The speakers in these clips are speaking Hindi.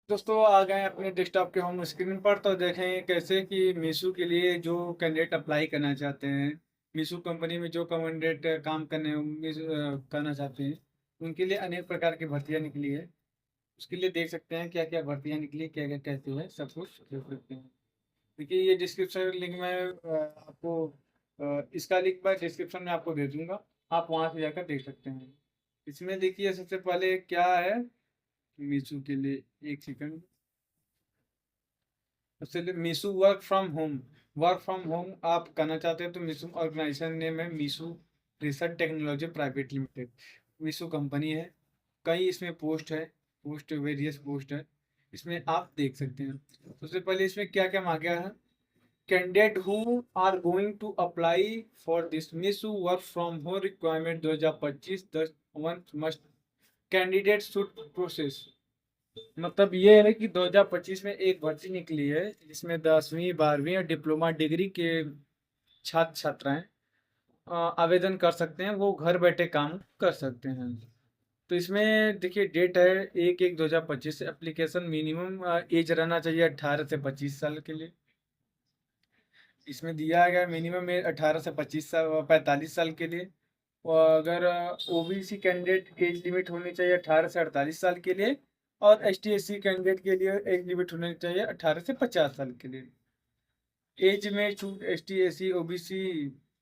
दोस्तों आ गए अपने डेस्कटॉप के होम स्क्रीन पर। तो देखें कैसे कि मीशो के लिए जो कैंडिडेट अप्लाई करना चाहते हैं, मीशो कंपनी में जो कैंडिडेट काम करना चाहते हैं, उनके लिए अनेक प्रकार की भर्तियां निकली है। उसके लिए देख सकते हैं क्या क्या भर्तियां निकली, क्या क्या कहती है, सब कुछ देख सकते हैं। देखिए ये डिस्क्रिप्शन लिंक में आपको इसका लिंक मैं डिस्क्रिप्शन में आपको दे दूंगा। आप वहां से जाकर देख सकते हैं। इसमें देखिए सबसे पहले क्या है मीशो के लिए। एक सेकंड। चलिए मीशो वर्क फ्रॉम होम आप करना चाहते हैं तो मीशो ऑर्गेनाइजेशन नेम है Meesho research technology private limited. Meesho company है। कई इसमें पोस्ट है, पोस्ट वेरियस पोस्ट है। इसमें आप देख सकते हैं। सबसे पहले इसमें क्या क्या मांगा है। Candidate who are going to apply for this Meesho work from home requirement 2025 10 one must candidate should process. मतलब ये है कि 2025 में एक भर्ती निकली है जिसमें 10वीं 12वीं और डिप्लोमा डिग्री के छात्र छात्राएं आवेदन कर सकते हैं। वो घर बैठे काम कर सकते हैं। तो इसमें देखिए डेट है 1/1/2025। एप्लीकेशन मिनिमम एज रहना चाहिए 18 से 25 साल के लिए। इसमें दिया गया मिनिमम एज 18 से 45 साल के लिए। और अगर ओबीसी कैंडिडेट एज लिमिट होनी चाहिए 18 से 48 साल के लिए। और एसटी/एससी कैंडिडेट के लिए एज लिमिट होनी चाहिए 18 से 50 साल के लिए। एज में छूट एसटी/एससी ओबीसी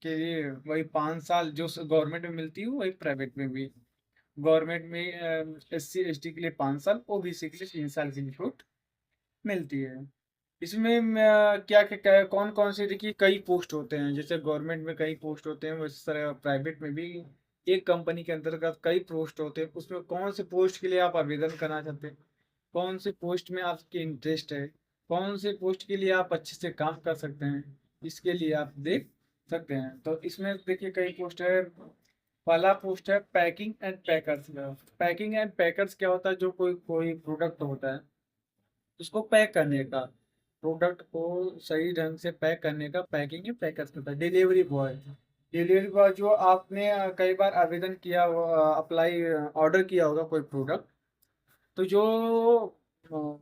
के लिए वही 5 साल जो गवर्नमेंट में मिलती है वही प्राइवेट में भी। गवर्नमेंट में एससी/एसटी के लिए 5 साल, ओबीसी के लिए 3 साल की छूट मिलती है। इसमें क्या क्या कौन कौन से देखिए कई पोस्ट होते हैं। जैसे गवर्नमेंट में कई पोस्ट होते हैं वैसे तरह प्राइवेट में भी एक कंपनी के अंतर्गत कई पोस्ट होते हैं। उसमें कौन से पोस्ट के लिए आप आवेदन करना चाहते हैं, कौन से पोस्ट में आपकी इंटरेस्ट है, कौन से पोस्ट के लिए आप अच्छे से काम कर सकते हैं, इसके लिए आप देख सकते हैं। तो इसमें देखिए कई पोस्ट है। पहला पोस्ट है पैकिंग एंड पैकर्स का। पैकिंग एंड पैकर्स क्या होता है, जो कोई कोई प्रोडक्ट होता है उसको पैक करने का, प्रोडक्ट को सही ढंग से पैक करने का पैकिंग या पैकर्स होता है। डिलीवरी बॉय, डिलीवरी बॉय जो आपने कई बार आवेदन किया अप्लाई ऑर्डर किया होगा कोई प्रोडक्ट, तो जो अ,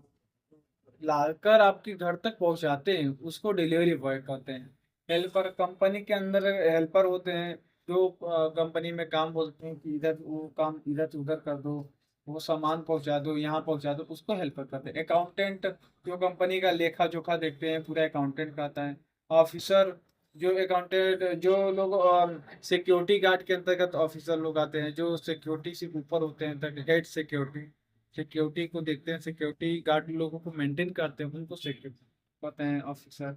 लाकर आपके घर तक पहुंचाते हैं उसको डिलीवरी बॉय कहते हैं। हेल्पर कंपनी के अंदर हेल्पर होते हैं जो कंपनी में काम बोलते हैं कि इधर वो काम इधर से उधर कर दो, वो सामान पहुंचा दो, यहाँ पहुंचा दो, उसको हेल्पर कहते हैं। अकाउंटेंट जो कंपनी का लेखा जोखा देखते हैं पूरा अकाउंटेंट कहता है। ऑफिसर जो अकाउंटेंट जो लोग सिक्योरिटी गार्ड के अंतर्गत ऑफिसर लोग आते हैं जो सिक्योरिटी से ऊपर होते हैं तक हेड सिक्योरिटी, सिक्योरिटी को देखते हैं, सिक्योरिटी गार्ड लोगों को मेंटेन करते हैं, उनको सिक्योरिटी कहते हैं officer.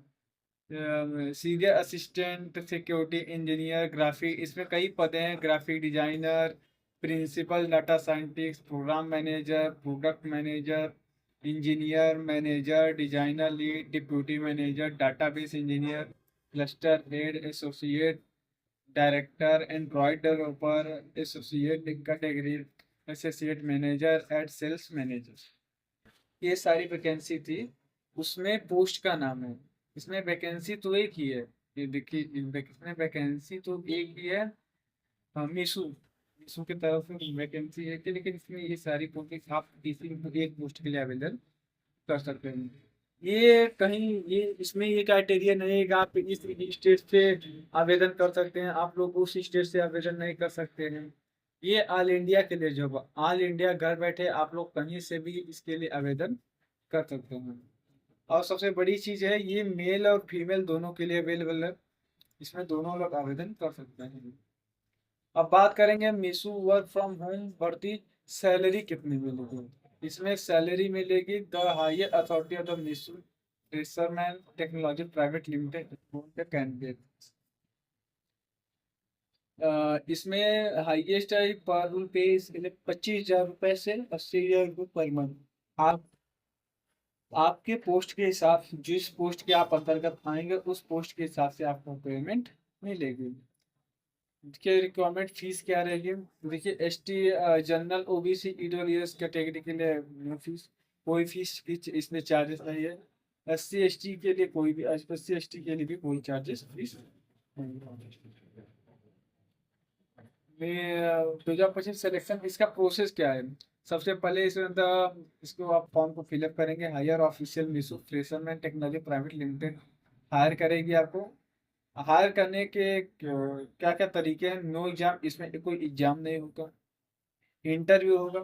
Senior assistant security engineer graphic, इसमें कई पद हैं। Graphic designer, principal data scientist, program manager, product manager, engineer manager, designer lead, deputy manager, database engineer, cluster head, associate director, Android developer, associate category, associate manager and sales manager. ये सारी वैकेंसी थी। उसमें पोस्ट का नाम है। इसमें वैकेंसी तो एक ही है। ये देखिए इसमें वैकेंसी तो एक ही है। हाँ, मीशू मीशू की तरफ से वैकेंसी है कि, लेकिन इसमें ये सारी पोस्ट आप किसी भी एक पोस्ट के लिए आवेदन कर सकते हैं। ये कहीं ये इसमें ये क्राइटेरिया नहीं है कि आप इस स्टेट से आवेदन कर सकते हैं, आप लोग उस स्टेट से आवेदन नहीं कर सकते हैं। ये ऑल इंडिया के लिए जॉब, ऑल इंडिया घर बैठे आप लोग कहीं से भी इसके लिए आवेदन कर सकते हैं। और सबसे बड़ी चीज है ये मेल और फीमेल दोनों के लिए अवेलेबल है। इसमें दोनों लोग आवेदन कर सकते हैं। अब बात करेंगे मीशो वर्क फ्रॉम होम भर्ती सैलरी कितनी मिलेगी। इसमें सैलरी मिलेगी the highest authority of the Meesho research technology private limited candidate. इसमें हाईएस्ट है पर पे इसके लिए 25,000 रुपए से 80,000 रुपये पर मंथ। आप आपके पोस्ट के हिसाब से जिस पोस्ट के आप अंतर्गत आएंगे उस पोस्ट के हिसाब से आपको पेमेंट मिलेगी। इसके रिक्वायरमेंट फीस क्या रहेगी। देखिए ST general OBC EWS category के लिए नो फीस, कोई फीस इसमें चार्जेस नहीं है। SC/ST के लिए कोई भी SC/ST के लिए भी कोई चार्जेस फीस नहीं। 2025 सिलेक्शन इसका प्रोसेस क्या है। सबसे पहले इसको आप फॉर्म को फिलअप करेंगे। हायर ऑफिशियल मीशो फ्रेशरमैन टेक्नोलॉजी प्राइवेट लिमिटेड हायर करेगी आपको। हायर करने के क्या क्या तरीके हैं? नो एग्जाम, इसमें कोई एग्जाम नहीं होगा। इंटरव्यू होगा।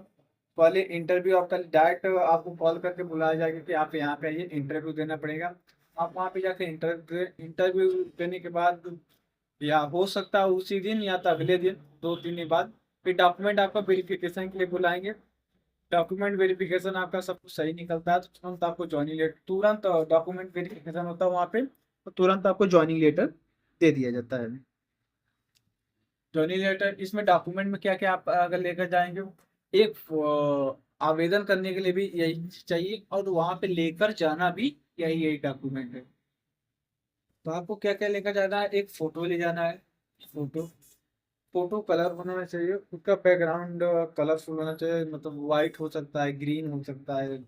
पहले इंटरव्यू आपका डायरेक्ट आपको कॉल करके बुलाया जाएगा कि आप यहाँ पे आइए, इंटरव्यू देना पड़ेगा। आप वहाँ पे जाके इंटरव्यू देने के बाद या हो सकता है उसी दिन या तो अगले दिन, 2-3 दिन बाद फिर डॉक्यूमेंट आपका वेरिफिकेशन के लिए बुलाएंगे। डॉक्यूमेंट वेरिफिकेशन आपका सब कुछ सही निकलता है तो तुरंत आपको ज्वाइनिंग लेटर, तुरंत डॉक्यूमेंट वेरिफिकेशन होता है वहाँ पे, तो तुरंत आपको ज्वाइनिंग लेटर दे दिया जाता है। ज्वाइनिंग लेटर इसमें डॉक्यूमेंट में क्या क्या आप अगर लेकर जाएंगे, एक आवेदन करने के लिए भी यही चाहिए और वहाँ पे लेकर जाना भी यही यही डॉक्यूमेंट है। तो आपको क्या क्या लेकर जाना है? एक फोटो ले जाना है। फोटो फोटो कलर होना चाहिए, उसका बैकग्राउंड कलरफुल होना चाहिए, मतलब वाइट हो सकता है, ग्रीन हो सकता है,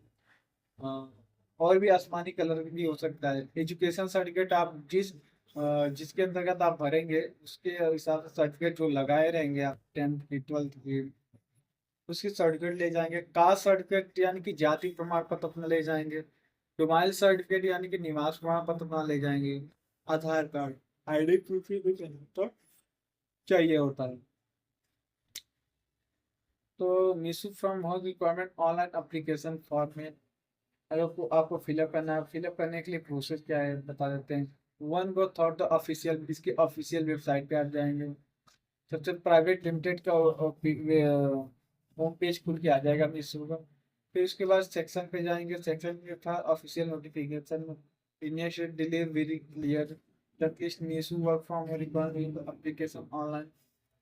और भी आसमानी कलर भी हो सकता है। एजुकेशन सर्टिफिकेट आप जिसके अंतर्गत आप भरेंगे उसके हिसाब से सर्टिफिकेट जो लगाए रहेंगे आप 10th की 12th की, उसकी सर्टिफिकेट ले जाएंगे। कास्ट सर्टिफिकेट यानी कि जाति प्रमाण पत्र अपना ले जाएंगे। डोमाइल सर्टिफिकेट यानी कि निवास प्रमाण पत्र अपना ले जाएंगे। आधार कार्ड, आईडी प्रूफ भी तो चाहिए होता है। तो miss you from home requirement online application form में अगर को आपको फिलअप करना है, फिलअप करने के लिए प्रोसेस क्या है बता देते हैं। One go thought the official, इसकी ऑफिशियल वेबसाइट पे आप जाएंगे। सबसे प्राइवेट लिमिटेड का होम पेज खुल के आ जाएगा मिसू का। फिर उसके बाद सेक्शन पे जाएंगे। सेक्शन में था official notification, initial delivery very clear that is miss you work from requirement application online.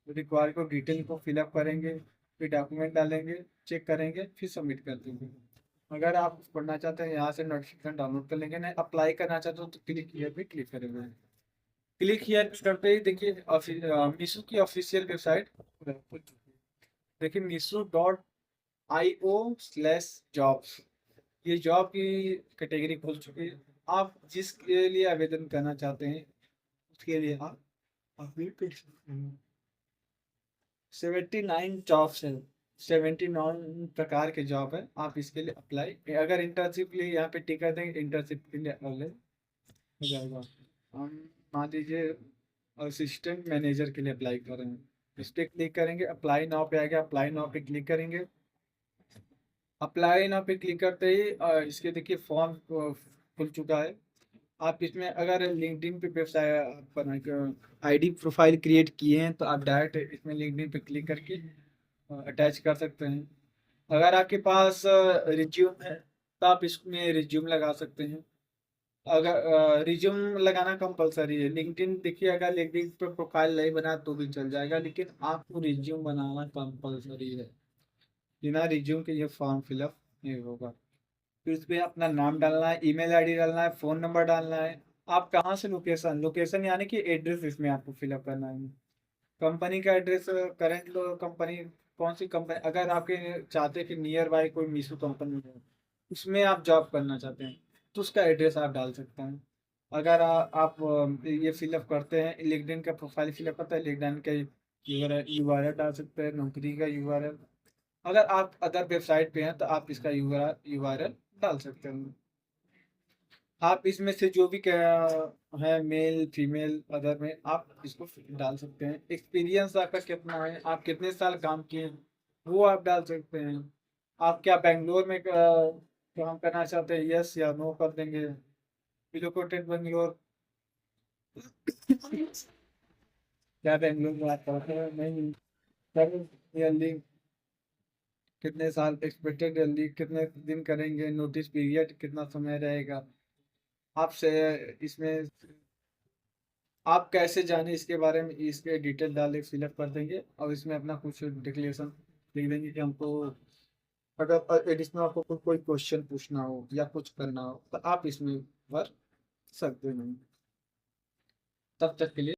Require को डिटेल को फिलअप करेंगे, फिर डॉक्यूमेंट डालेंगे, चेक करेंगे, फिर सबमिट कर देंगे। अगर आप पढ़ना चाहते हैं यहाँ से नोटिफिकेशन डाउनलोड कर लेंगे, नहीं अप्लाई करना चाहते हो तो क्लिक हियर पे क्लिक करेंगे। क्लिक हियर करते ही देखिए मीशो की ऑफिशियल वेबसाइट खुल चुकी है। देखिए मीशो.io/jobs, ये जॉब की कैटेगरी खुल चुकी है। आप जिसके लिए आवेदन करना चाहते हैं उसके लिए आप अप्लाई कर सकते हैं। 79 जॉब्स हैं, 79 प्रकार के जॉब है। आप इसके लिए अप्लाई, अगर इंटर्नशिप के लिए यहाँ पे टिक कर देंगे इंटर्नशिप के लिए अप्लाई हो जाएगा। हम मान लीजिए असिस्टेंट मैनेजर के लिए अप्लाई कर रहे हैं, इस पर क्लिक करेंगे, अप्लाई नाउ पे आ गया, अप्लाई नाउ पे क्लिक करेंगे। अप्लाई नाउ पे क्लिक करते ही इसके देखिए फॉर्म खुल चुका है। आप इसमें अगर लिंक्डइन पे वेबसाइट आईडी प्रोफाइल क्रिएट किए हैं तो आप डायरेक्ट इसमें लिंक्डइन पे क्लिक करके अटैच कर सकते हैं। अगर आपके पास रिज्यूम है तो आप इसमें रिज्यूम लगा सकते हैं। अगर रिज्यूम लगाना कंपलसरी है, लिंक्डइन देखिए अगर लिंक्डइन पे प्रोफाइल नहीं बना तो भी चल जाएगा, लेकिन आपको रिज्यूम बनाना कंपलसरी है। बिना रिज्यूम के ये फॉर्म फिलअप नहीं होगा। फिर उस पर अपना नाम डालना है, ईमेल आईडी डालना है, फ़ोन नंबर डालना है। आप कहाँ से, लोकेशन, लोकेशन यानी कि एड्रेस इसमें आपको फिलअप करना है। कंपनी का एड्रेस, करंट कंपनी कौन सी कंपनी, अगर आपके चाहते हैं कि नियर बाय कोई मीशो कंपनी है उसमें आप जॉब करना चाहते हैं तो उसका एड्रेस आप डाल सकते हैं। अगर आप ये फिलअप करते हैं, लिंक्डइन का प्रोफाइल फिलअप करते हैं, लिंक्डइन का यूआरएल डाल सकते हैं, नौकरी का यूआरएल। अगर आप अदर वेबसाइट पे हैं तो आप इसका यूआरएल डाल सकते हैं। आप इसमें से जो भी है मेल फीमेल अदर में आप इसको डाल सकते हैं। एक्सपीरियंस आपका कितना है, आप कितने साल काम किए हैं वो आप डाल सकते हैं। आप क्या बेंगलोर में काम करना चाहते हैं, यस या नो कर देंगे। रिलोकेटेड बेंगलोर, क्या बेंगलोर में बात करते हैं, नहीं सर, ईयरली कितने साल, एक्सपेक्टेड ईयरली कितने दिन करेंगे, नोटिस पीरियड कितना समय रहेगा। आपसे इसमें आप कैसे जाने इसके बारे में इसके डिटेल डाल फिलअप कर देंगे और इसमें अपना कुछ डिक्लेरेशन लिख देंगे कि हमको अगर एडिशनल आपको कोई क्वेश्चन पूछना हो या कुछ करना हो तो आप इसमें भर सकते हैं। तब तक के लिए